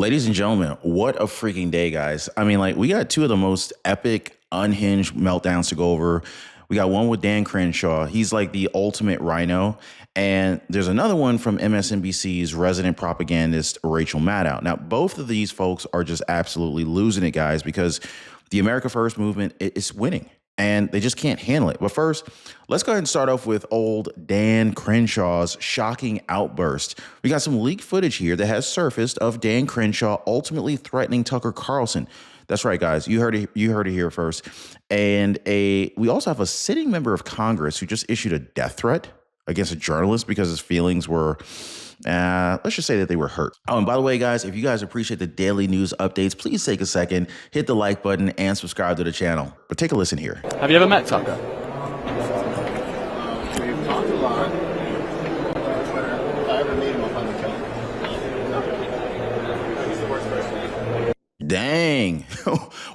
Ladies and gentlemen, what a freaking day, guys. I mean, like, we got two of the most epic, unhinged meltdowns to go over. We got one with Dan Crenshaw. He's like the ultimate Rhino. And there's another one from MSNBC's resident propagandist, Rachel Maddow. Now, both of these folks are just absolutely losing it, guys, because the America First movement is winning. And they just can't handle it. But first, let's go ahead and start off with old Dan Crenshaw's shocking outburst. We got some leaked footage here that has surfaced of Dan Crenshaw ultimately threatening Tucker Carlson. That's right, guys. You heard it here first. And we also have a sitting member of Congress who just issued a death threat against a journalist because his feelings were, let's just say that they were hurt. Oh, and by the way, guys, if you guys appreciate the daily news updates, please take a second, hit the like button, and subscribe to the channel. But take a listen here. Have you ever met Tucker? We've talked a lot. If I ever meet him, I'll finally kill him. He's the worst person. Dang.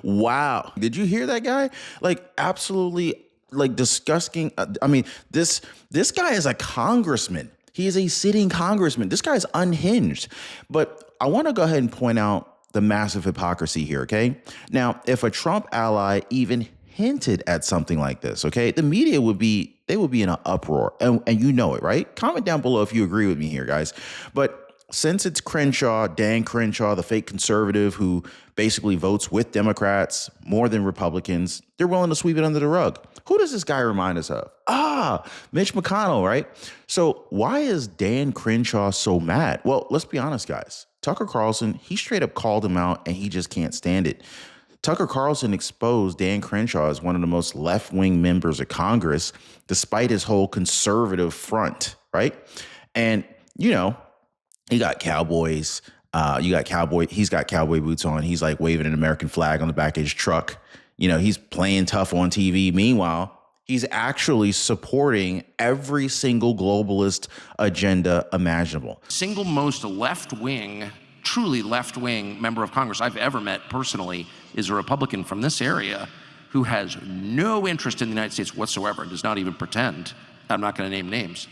Wow. Did you hear that guy? Like, absolutely, like, disgusting. I mean, this guy is a congressman. He is a sitting congressman. This guy is unhinged. But I want to go ahead and point out the massive hypocrisy here, okay? Now, if a Trump ally even hinted at something like this, okay, the media would be in an uproar. And you know it, right? Comment down below if you agree with me here, guys. But since it's Crenshaw, Dan Crenshaw, the fake conservative who basically votes with Democrats more than Republicans, they're willing to sweep it under the rug. Who does this guy remind us of? Mitch McConnell, right? So why is Dan Crenshaw so mad? Well, let's be honest, guys. Tucker Carlson, he straight up called him out and he just can't stand it. Tucker Carlson exposed Dan Crenshaw as one of the most left-wing members of Congress, despite his whole conservative front, right? And, you know, he got cowboys. He's got cowboy boots on. He's like waving an American flag on the back of his truck. You know, he's playing tough on TV. Meanwhile, he's actually supporting every single globalist agenda imaginable. Single most left-wing, truly left-wing member of Congress I've ever met personally is a Republican from this area who has no interest in the United States whatsoever and does not even pretend. I'm not going to name names.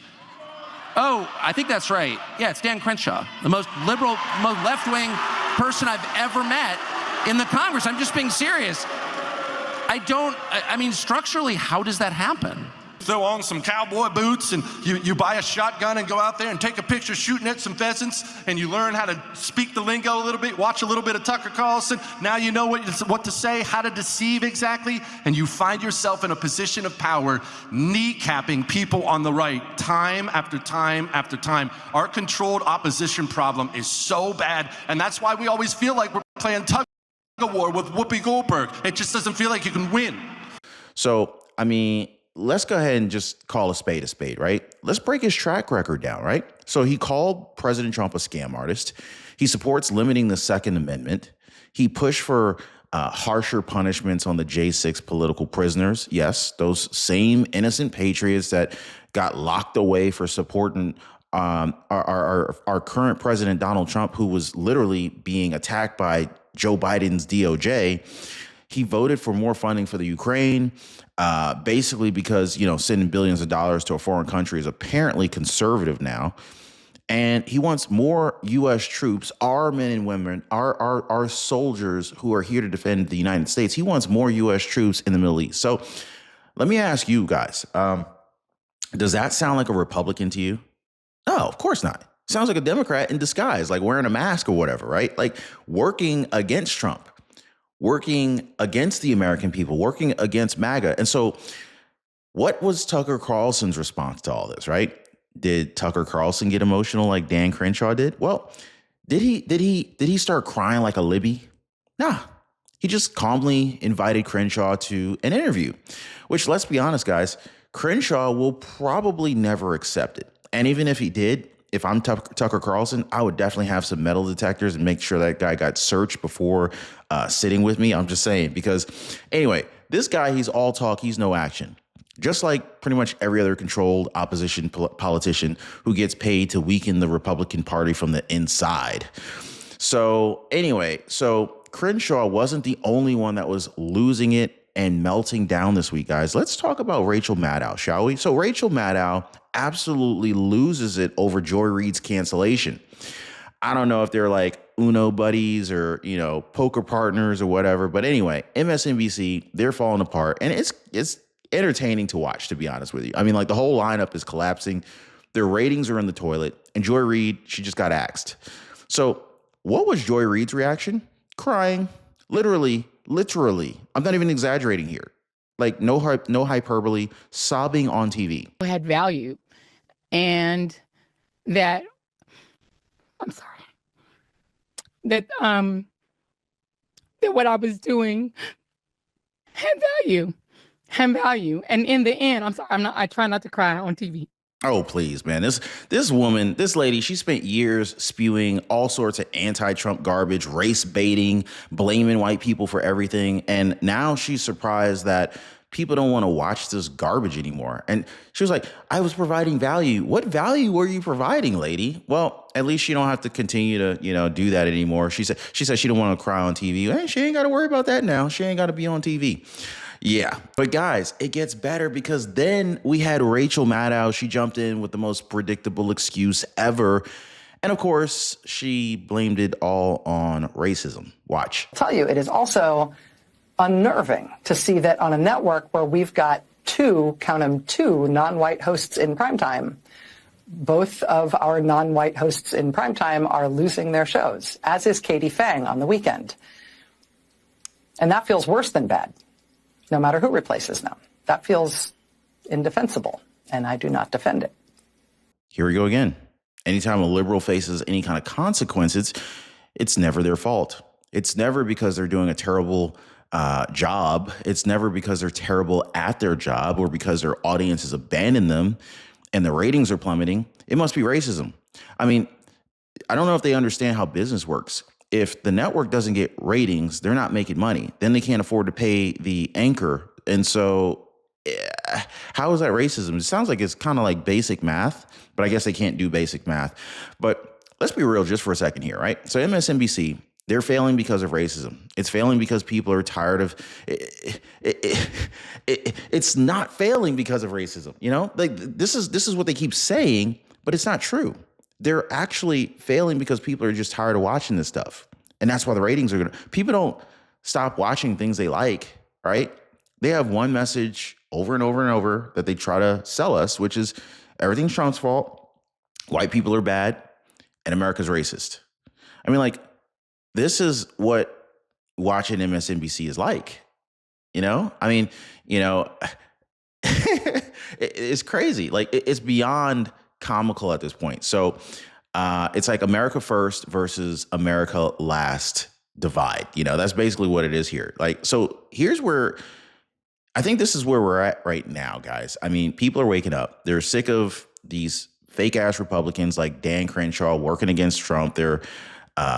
Oh, I think that's right. Yeah, it's Dan Crenshaw, the most liberal, most left-wing person I've ever met in the Congress. I'm just being serious. I mean, structurally, how does that happen? Throw on some cowboy boots and you buy a shotgun and go out there and take a picture shooting at some pheasants, and you learn how to speak the lingo a little bit, watch a little bit of Tucker Carlson. Now you know what to say, how to deceive exactly, and you find yourself in a position of power, kneecapping people on the right time after time after time. Our controlled opposition problem is so bad, and that's why we always feel like we're playing tug of war with Whoopi Goldberg. It just doesn't feel like you can win. So, I mean, let's go ahead and just call a spade, right? Let's break his track record down, right? So he called President Trump a scam artist. He supports limiting the Second Amendment. He pushed for harsher punishments on the J6 political prisoners. Yes, those same innocent patriots that got locked away for supporting our current president, Donald Trump, who was literally being attacked by Joe Biden's DOJ. He voted for more funding for the Ukraine, basically because, you know, sending billions of dollars to a foreign country is apparently conservative now. And he wants more U.S. troops, our men and women, our soldiers who are here to defend the United States. He wants more U.S. troops in the Middle East. So let me ask you guys, does that sound like a Republican to you? No, of course not. Sounds like a Democrat in disguise, like wearing a mask or whatever, right? Like working against Trump, working against the American people, working against MAGA. And so what was Tucker Carlson's response to all this, right? Did Tucker Carlson get emotional like Dan Crenshaw did? Well, did he start crying like a Libby? Nah. He just calmly invited Crenshaw to an interview, which, let's be honest, guys, Crenshaw will probably never accept it. And even if he did, if I'm Tucker Carlson, I would definitely have some metal detectors and make sure that guy got searched before sitting with me. I'm just saying, because anyway, this guy, he's all talk, he's no action. Just like pretty much every other controlled opposition politician who gets paid to weaken the Republican Party from the inside. So anyway, so Crenshaw wasn't the only one that was losing it and melting down this week, guys. Let's talk about Rachel Maddow, shall we? So Rachel Maddow absolutely loses it over Joy Reid's cancellation. I don't know if they're like, Uno buddies or, you know, poker partners or whatever. But anyway, MSNBC, they're falling apart, and it's entertaining to watch, to be honest with you. I mean, like, the whole lineup is collapsing. Their ratings are in the toilet. And Joy Reid, she just got axed. So what was Joy Reid's reaction? Crying. Literally. I'm not even exaggerating here. Like, no hyperbole, sobbing on TV. Had value, and that, I'm sorry, that what I was doing had value. And in the end, I try not to cry on TV. Oh, please, man. This woman, this lady, she spent years spewing all sorts of anti-Trump garbage, race baiting, blaming white people for everything. And now she's surprised that people don't want to watch this garbage anymore. And she was like, I was providing value. What value were you providing, lady? Well, at least you don't have to continue to, you know, do that anymore. She said she don't want to cry on TV. Hey, she ain't got to worry about that now. She ain't got to be on TV. Yeah, but guys, it gets better, because then we had Rachel Maddow. She jumped in with the most predictable excuse ever. And of course, she blamed it all on racism. Watch. I'll tell you, it is also unnerving to see that on a network where we've got two non-white hosts in primetime, both of our non-white hosts in primetime are losing their shows, as is Katie Fang on the weekend. And that feels worse than bad, no matter who replaces them. That feels indefensible, and I do not defend it. Here we go again. Anytime a liberal faces any kind of consequences, it's never their fault. It's never because they're doing a terrible job. It's never because they're terrible at their job or because their audience has abandoned them and the ratings are plummeting. It must be racism. I mean, I don't know if they understand how business works. If the network doesn't get ratings, they're not making money. Then they can't afford to pay the anchor. And so how is that racism? It sounds like it's kind of like basic math, but I guess they can't do basic math. But let's be real just for a second here, right? So MSNBC, they're failing because of racism. It's failing because people are tired of it's not failing because of racism. You know, like this is what they keep saying, but it's not true. They're actually failing because people are just tired of watching this stuff. And that's why the ratings are people don't stop watching things they like, right? They have one message over and over and over that they try to sell us, which is everything's Trump's fault, white people are bad, and America's racist. I mean, like, this is what watching MSNBC is like, you know? I mean, you know, it's crazy. Like, it's beyond comical at this point. So it's like America first versus America last divide. You know, that's basically what it is here. Like, so here's where I think this is where we're at right now, guys. I mean, people are waking up. They're sick of these fake ass Republicans like Dan Crenshaw working against Trump. They're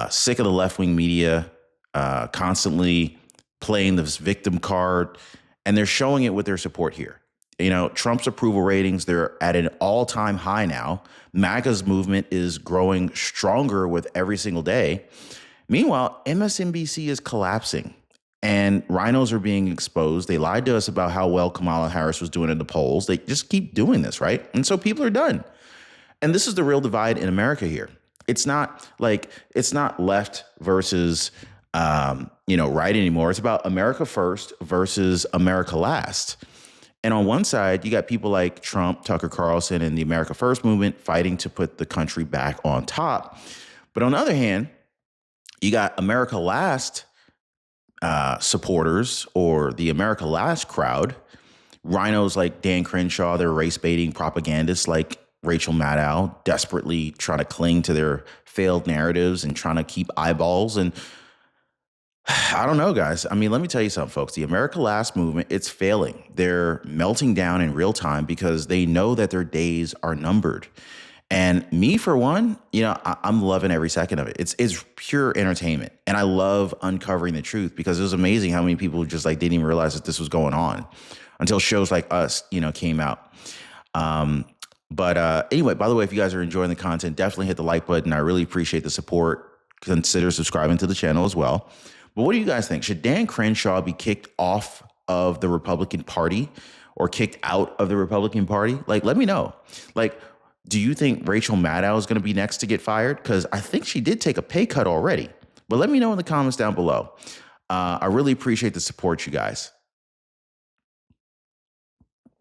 sick of the left-wing media constantly playing this victim card, and they're showing it with their support here. You know, Trump's approval ratings, they're at an all-time high now. MAGA's movement is growing stronger with every single day. Meanwhile, MSNBC is collapsing, and rhinos are being exposed. They lied to us about how well Kamala Harris was doing in the polls. They just keep doing this, right? And so people are done. And this is the real divide in America here. It's not left versus, right anymore. It's about America first versus America last. And on one side, you got people like Trump, Tucker Carlson, and the America First movement fighting to put the country back on top. But on the other hand, you got America Last supporters, or the America Last crowd, rhinos like Dan Crenshaw, they're race baiting propagandists like Rachel Maddow, desperately trying to cling to their failed narratives and trying to keep eyeballs. And I don't know, guys. I mean, let me tell you something, folks. The America Last movement, it's failing. They're melting down in real time because they know that their days are numbered. And me, for one, you know, I'm loving every second of it. It's pure entertainment. And I love uncovering the truth, because it was amazing how many people just like didn't even realize that this was going on until shows like us, you know, came out. But anyway, by the way, if you guys are enjoying the content, definitely hit the like button. I really appreciate the support. Consider subscribing to the channel as well. But what do you guys think? Should Dan Crenshaw be kicked off of the Republican Party or kicked out of the Republican Party? Like, let me know. Like, Do you think Rachel Maddow is going to be next to get fired? Because I think she did take a pay cut already. But let me know in the comments down below. I really appreciate the support, you guys.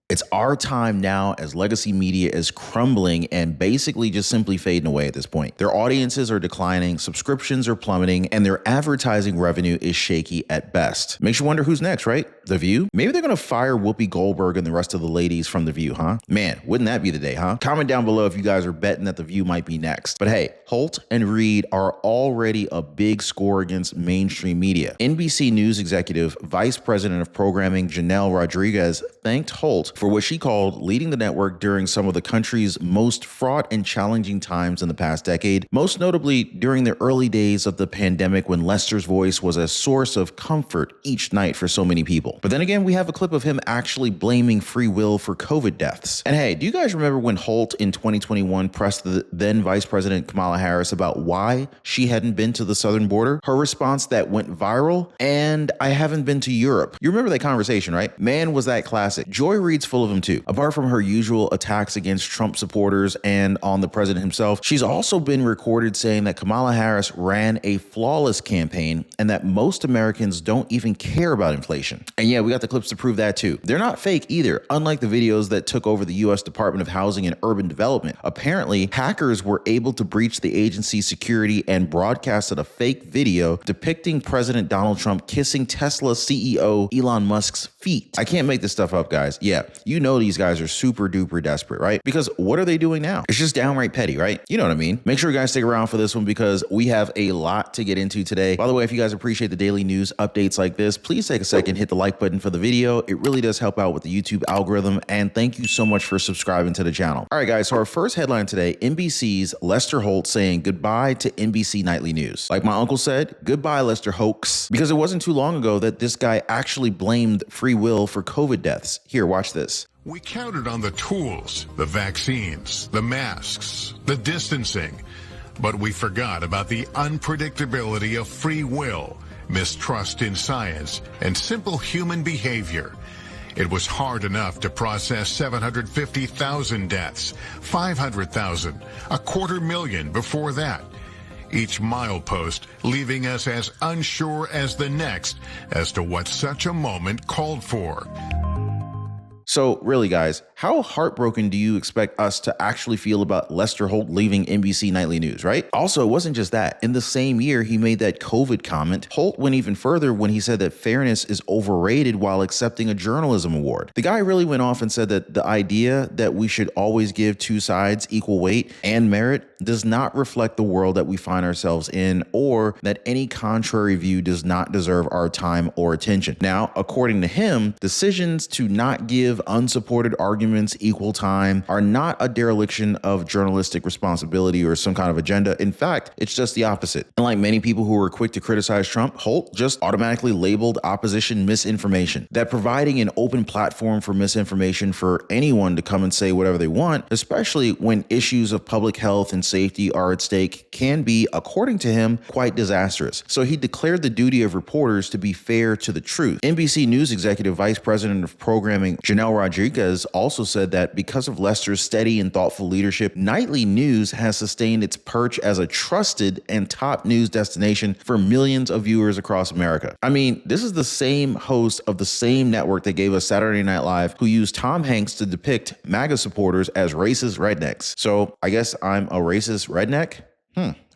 It's our time now as legacy media is crumbling and basically just simply fading away at this point. Their audiences are declining, subscriptions are plummeting, and their advertising revenue is shaky at best. Makes you wonder who's next, right? The View? Maybe they're going to fire Whoopi Goldberg and the rest of the ladies from The View, huh? Man, wouldn't that be the day, huh? Comment down below if you guys are betting that The View might be next. But hey, Holt and Reid are already a big score against mainstream media. NBC News executive, Vice President of Programming Janelle Rodriguez thanked Holt for what she called leading the network during some of the country's most fraught and challenging times in the past decade, most notably during the early days of the pandemic when Lester's voice was a source of comfort each night for so many people. But then again, we have a clip of him actually blaming free will for COVID deaths. And hey, do you guys remember when Holt in 2021 pressed the then Vice President Kamala Harris about why she hadn't been to the southern border? Her response that went viral, "And I haven't been to Europe." You remember that conversation, right? Man, was that classic. Joy Reid's full of them too. Apart from her usual attacks against Trump supporters and on the president himself, she's also been recorded saying that Kamala Harris ran a flawless campaign and that most Americans don't even care about inflation. And yeah, we got the clips to prove that too. They're not fake either, unlike the videos that took over the U.S. Department of Housing and Urban Development. Apparently, hackers were able to breach the agency's security and broadcasted a fake video depicting President Donald Trump kissing Tesla CEO Elon Musk's feet. I can't make this stuff up, guys. Yeah, you know these guys are super duper desperate, right? Because what are they doing now? It's just downright petty, right? You know what I mean? Make sure you guys stick around for this one because we have a lot to get into today. By the way, if you guys appreciate the daily news updates like this, please take a second, hit the like button for the video. It really does help out with the YouTube algorithm. And thank you so much for subscribing to the channel. All right, guys. So our first headline today, NBC's Lester Holt saying goodbye to NBC Nightly News. Like my uncle said, goodbye, Lester Hoax. Because it wasn't too long ago that this guy actually blamed free will for COVID deaths. Here, watch this. We counted on the tools, the vaccines, the masks, the distancing, but we forgot about the unpredictability of free will, mistrust in science, and simple human behavior. It was hard enough to process 750,000 deaths, 500,000, 250,000 before that. Each milepost leaving us as unsure as the next as to what such a moment called for. So really, guys, how heartbroken do you expect us to actually feel about Lester Holt leaving NBC Nightly News, right? Also, it wasn't just that. In the same year he made that COVID comment, Holt went even further when he said that fairness is overrated while accepting a journalism award. The guy really went off and said that the idea that we should always give two sides equal weight and merit does not reflect the world that we find ourselves in, or that any contrary view does not deserve our time or attention. Now, according to him, decisions to not give unsupported arguments equal time are not a dereliction of journalistic responsibility or some kind of agenda. In fact, it's just the opposite. And like many people who were quick to criticize Trump, Holt just automatically labeled opposition misinformation. That providing an open platform for misinformation for anyone to come and say whatever they want, especially when issues of public health and safety are at stake, can be, according to him, quite disastrous. So he declared the duty of reporters to be fair to the truth. NBC News executive vice president of programming Janelle Rodriguez also said that because of Lester's steady and thoughtful leadership, Nightly News has sustained its perch as a trusted and top news destination for millions of viewers across America. I mean, this is the same host of the same network that gave us Saturday Night Live who used Tom Hanks to depict MAGA supporters as racist rednecks. So I guess I'm a racist redneck?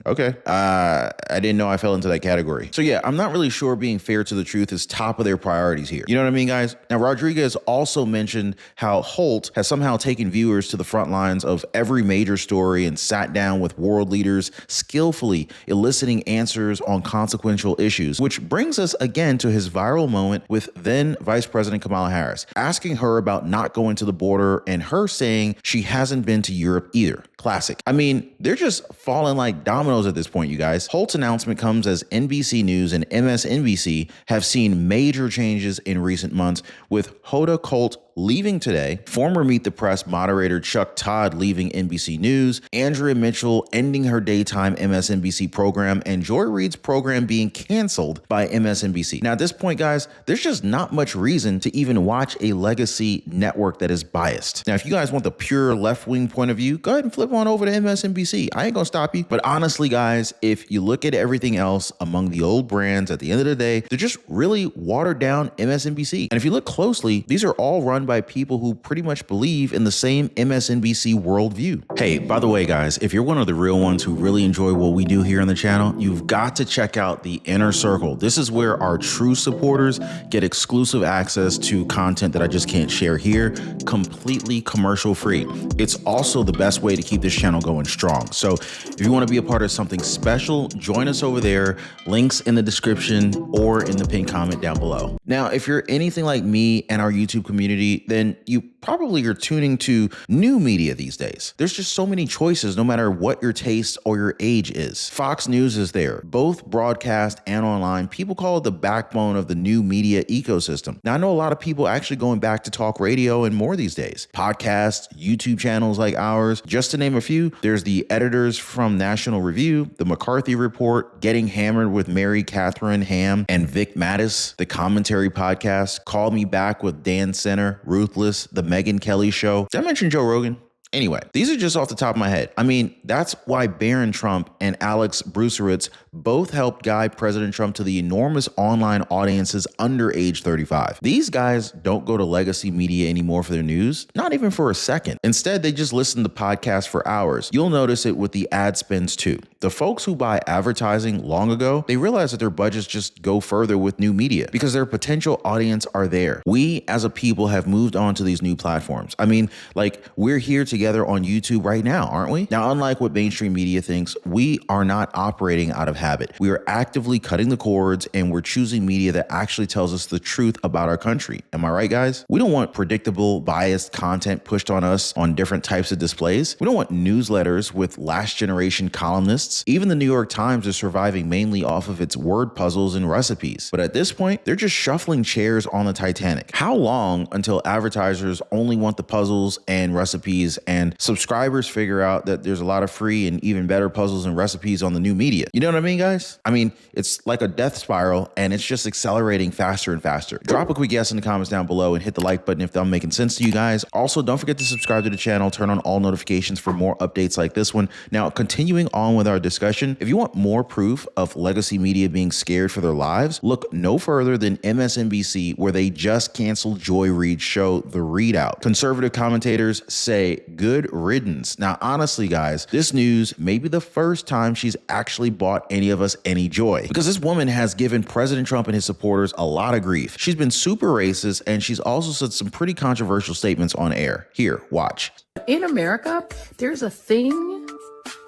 Okay. I didn't know I fell into that category. So yeah, I'm not really sure being fair to the truth is top of their priorities here. You know what I mean, guys? Now, Rodriguez also mentioned how Holt has somehow taken viewers to the front lines of every major story and sat down with world leaders, skillfully eliciting answers on consequential issues, which brings us again to his viral moment with then Vice President Kamala Harris, asking her about not going to the border and her saying she hasn't been to Europe either. Classic. I mean, they're just falling like dominoes at this point, you guys. Holt's announcement comes as NBC News and MSNBC have seen major changes in recent months, with Hoda Colt leaving today, former Meet the Press moderator Chuck Todd leaving NBC News, Andrea Mitchell ending her daytime MSNBC program, and Joy Reid's program being canceled by MSNBC. Now, at this point, guys, there's just not much reason to even watch a legacy network that is biased. Now, if you guys want the pure left-wing point of view, go ahead and flip on over to MSNBC. I ain't gonna stop you. But honestly, guys, if you look at everything else among the old brands, at the end of the day, they're just really watered down MSNBC. And if you look closely, these are all run by people who pretty much believe in the same MSNBC worldview. Hey, by the way, guys, if you're one of the real ones who really enjoy what we do here on the channel, you've got to check out the Inner Circle. This is where our true supporters get exclusive access to content that I just can't share here, completely commercial free. It's also the best way to keep this channel going strong. So if you want to be a part of something special, join us over there. Links in the description or in the pinned comment down below. Now, if you're anything like me and our YouTube community, then you probably are tuning to new media these days. There's just so many choices, no matter what your taste or your age is. Fox News is there, both broadcast and online. People call it the backbone of the new media ecosystem. Now, I know a lot of people actually going back to talk radio and more these days. Podcasts, YouTube channels like ours, just to name a few. There's the editors from National Review, the McCarthy Report, Getting Hammered with Mary Catherine Ham and Vic Mattis, the Commentary Podcast, Call Me Back with Dan Center, Ruthless, the Megyn Kelly Show. Did I mention Joe Rogan? Anyway, these are just off the top of my head. I mean, that's why Barron Trump and Alex Brucerowitz both helped guide President Trump to the enormous online audiences under age 35. These guys don't go to legacy media anymore for their news, not even for a second. Instead, they just listen to podcasts for hours. You'll notice it with the ad spends too. The folks who buy advertising long ago, they realize that their budgets just go further with new media because their potential audience are there. We as a people have moved on to these new platforms. I mean, like, we're here together on YouTube right now, aren't we? Now, unlike what mainstream media thinks, we are not operating out of habit. We are actively cutting the cords, and we're choosing media that actually tells us the truth about our country. Am I right, guys? We don't want predictable, biased content pushed on us on different types of displays. We don't want newsletters with last generation columnists. Even the New York Times is surviving mainly off of its word puzzles and recipes. But at this point, they're just shuffling chairs on the Titanic. How long until advertisers only want the puzzles and recipes and subscribers figure out that there's a lot of free and even better puzzles and recipes on the new media? You know what I mean, guys? I mean, it's like a death spiral, and it's just accelerating faster and faster. Drop a quick yes in the comments down below and hit the like button if I'm making sense to you guys. Also, don't forget to subscribe to the channel, turn on all notifications for more updates like this one. Now, continuing on with our discussion, if you want more proof of legacy media being scared for their lives, look no further than MSNBC, where they just canceled Joy Reid's show, The Readout. Conservative commentators say good riddance. Now, honestly, guys, this news may be the first time she's actually bought any of us any joy, because this woman has given President Trump and his supporters a lot of grief. She's been super racist, and she's also said some pretty controversial statements on air. Here, watch. In America, there's a thing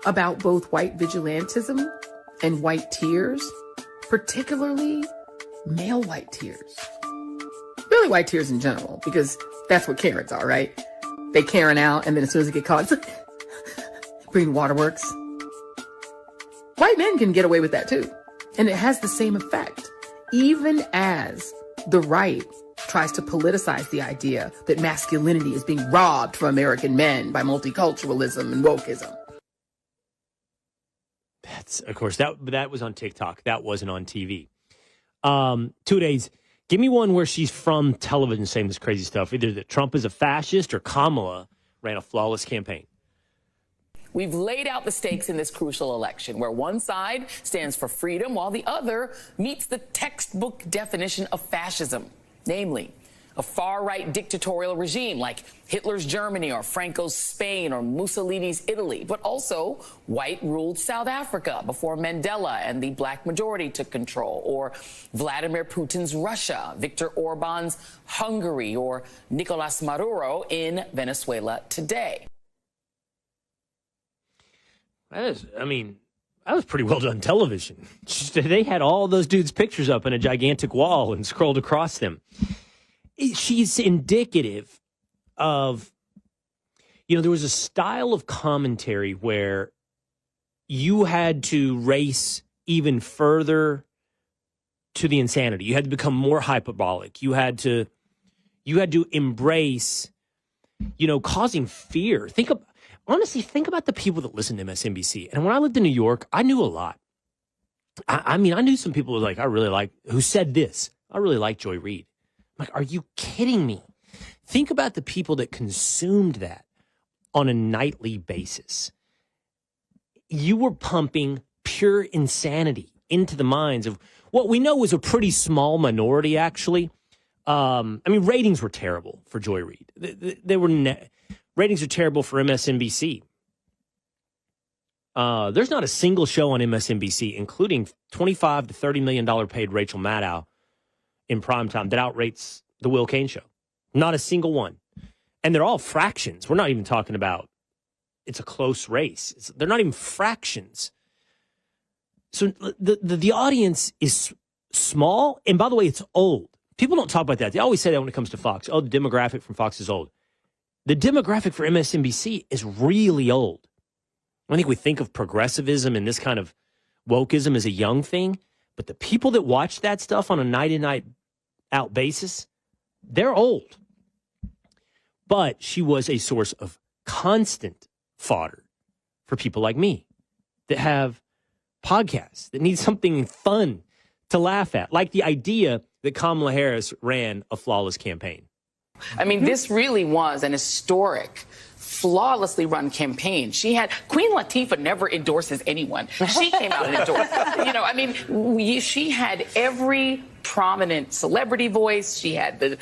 about both white vigilantism and white tears, particularly male white tears. Really white tears in general, because that's what Karens are, right? They Karen out, and then as soon as they get caught, it's like, green waterworks. White men can get away with that too. And it has the same effect. Even as the right tries to politicize the idea that masculinity is being robbed from American men by multiculturalism and wokeism. That's, of course, that was on TikTok. That wasn't on TV. 2 days. Give me one where she's from television saying this crazy stuff. Either that Trump is a fascist or Kamala ran a flawless campaign. We've laid out the stakes in this crucial election, where one side stands for freedom while the other meets the textbook definition of fascism, namely a far-right dictatorial regime like Hitler's Germany or Franco's Spain or Mussolini's Italy, but also white-ruled South Africa before Mandela and the black majority took control, or Vladimir Putin's Russia, Viktor Orban's Hungary, or Nicolas Maduro in Venezuela today. That was pretty well done television. They had all those dudes' pictures up on a gigantic wall and scrolled across them. She's indicative of, there was a style of commentary where you had to race even further to the insanity. You had to become more hyperbolic. You had to You had to embrace, causing fear. Honestly, think about the people that listen to MSNBC. And when I lived in New York, I knew a lot. I knew some people who said this. I really like Joy Reid. I'm like, are you kidding me? Think about the people that consumed that on a nightly basis. You were pumping pure insanity into the minds of what we know was a pretty small minority, actually. Ratings were terrible for Joy Reid. Ratings are terrible for MSNBC. There's not a single show on MSNBC, including $25 to $30 million paid Rachel Maddow in primetime, that outrates the Will Cain show. Not a single one. And they're all fractions. We're not even talking about it's a close race. They're not even fractions. So the audience is small. And by the way, it's old. People don't talk about that. They always say that when it comes to Fox. Oh, the demographic from Fox is old. The demographic for MSNBC is really old. I think we think of progressivism and this kind of wokeism as a young thing. But the people that watch that stuff on a night-in, night-out basis, they're old. But she was a source of constant fodder for people like me that have podcasts, that need something fun to laugh at, like the idea that Kamala Harris ran a flawless campaign. I mean, this really was an historic, flawlessly run campaign. Queen Latifah never endorses anyone. She came out and endorsed. She had every prominent celebrity voice. She had the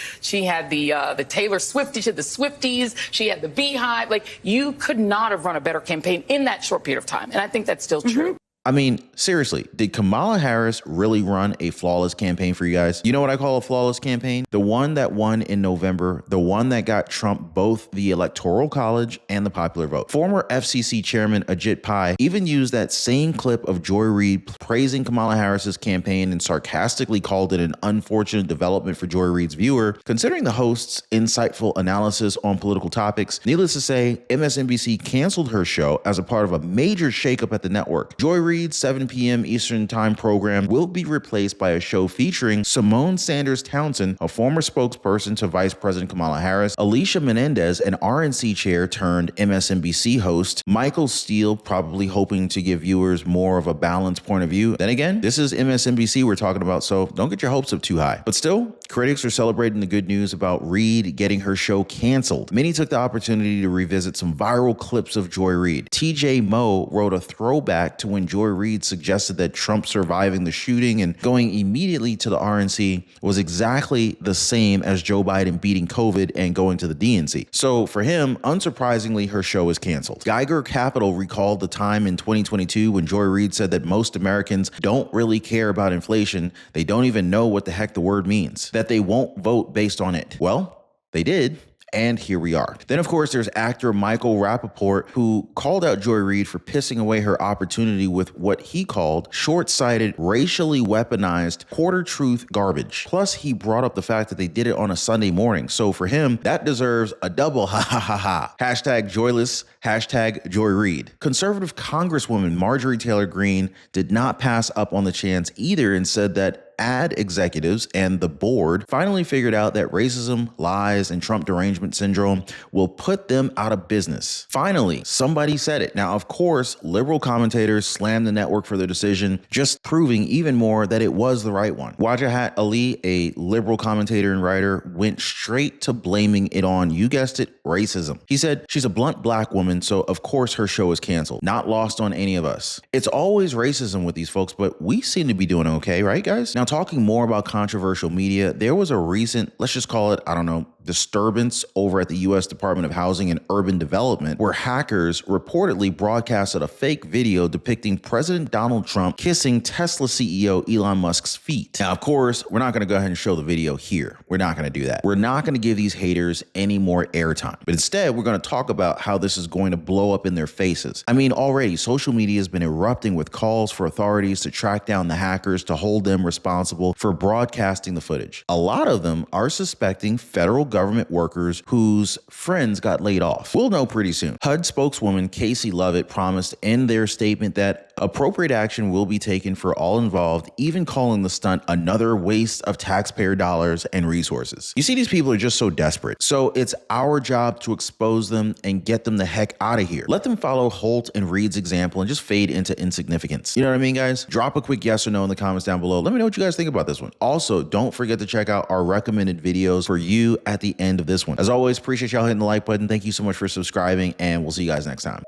Taylor Swift. She had the Swifties. She had the Beehive. You could not have run a better campaign in that short period of time. And I think that's still true. I mean, seriously, did Kamala Harris really run a flawless campaign for you guys? You know what I call a flawless campaign? The one that won in November, the one that got Trump both the Electoral College and the popular vote. Former FCC Chairman Ajit Pai even used that same clip of Joy Reid praising Kamala Harris's campaign and sarcastically called it an unfortunate development for Joy Reid's viewer. Considering the host's insightful analysis on political topics, needless to say, MSNBC canceled her show as a part of a major shakeup at the network. Joy Reid's 7 p.m. Eastern Time program will be replaced by a show featuring Simone Sanders Townsend, a former spokesperson to Vice President Kamala Harris, Alicia Menendez, an RNC chair turned MSNBC host, Michael Steele, probably hoping to give viewers more of a balanced point of view. Then again, this is MSNBC we're talking about, so don't get your hopes up too high. But still, critics are celebrating the good news about Reid getting her show canceled. Many took the opportunity to revisit some viral clips of Joy Reid. TJ Moe wrote a throwback to when Joy Reid suggested that Trump surviving the shooting and going immediately to the RNC was exactly the same as Joe Biden beating COVID and going to the DNC. So for him, unsurprisingly, her show is canceled. Geiger Capital recalled the time in 2022 when Joy Reid said that most Americans don't really care about inflation. They don't even know what the heck the word means, that they won't vote based on it. Well, they did. And here we are. Then, of course, there's actor Michael Rappaport, who called out Joy Reid for pissing away her opportunity with what he called short-sighted, racially weaponized, quarter-truth garbage. Plus, he brought up the fact that they did it on a Sunday morning. So for him, that deserves a double ha ha ha ha. Hashtag joyless, hashtag Joy Reid. Conservative Congresswoman Marjorie Taylor Greene did not pass up on the chance either and said that ad executives and the board finally figured out that racism, lies, and Trump derangement syndrome will put them out of business. Finally, somebody said it. Now, of course, liberal commentators slammed the network for their decision, just proving even more that it was the right one. Wajahat Ali, a liberal commentator and writer, went straight to blaming it on, you guessed it, racism. He said, she's a blunt black woman, so of course her show is canceled. Not lost on any of us. It's always racism with these folks, but we seem to be doing okay, right, guys? Now, talking more about controversial media, there was a recent, let's just call it, disturbance over at the U.S. Department of Housing and Urban Development, where hackers reportedly broadcasted a fake video depicting President Donald Trump kissing Tesla CEO Elon Musk's feet. Now, of course, we're not going to go ahead and show the video here. We're not going to do that. We're not going to give these haters any more airtime. But instead, we're going to talk about how this is going to blow up in their faces. I mean, already, social media has been erupting with calls for authorities to track down the hackers to hold them responsible for broadcasting the footage. A lot of them are suspecting federal government workers whose friends got laid off. We'll know pretty soon. HUD spokeswoman Casey Lovett promised in their statement that Appropriate action will be taken for all involved, even calling the stunt another waste of taxpayer dollars and resources. You see, these people are just so desperate. So it's our job to expose them and get them the heck out of here. Let them follow Holt and Reid's example and just fade into insignificance. You know what I mean, guys? Drop a quick yes or no in the comments down below. Let me know what you guys think about this one. Also, don't forget to check out our recommended videos for you at the end of this one. As always, appreciate y'all hitting the like button. Thank you so much for subscribing, and we'll see you guys next time.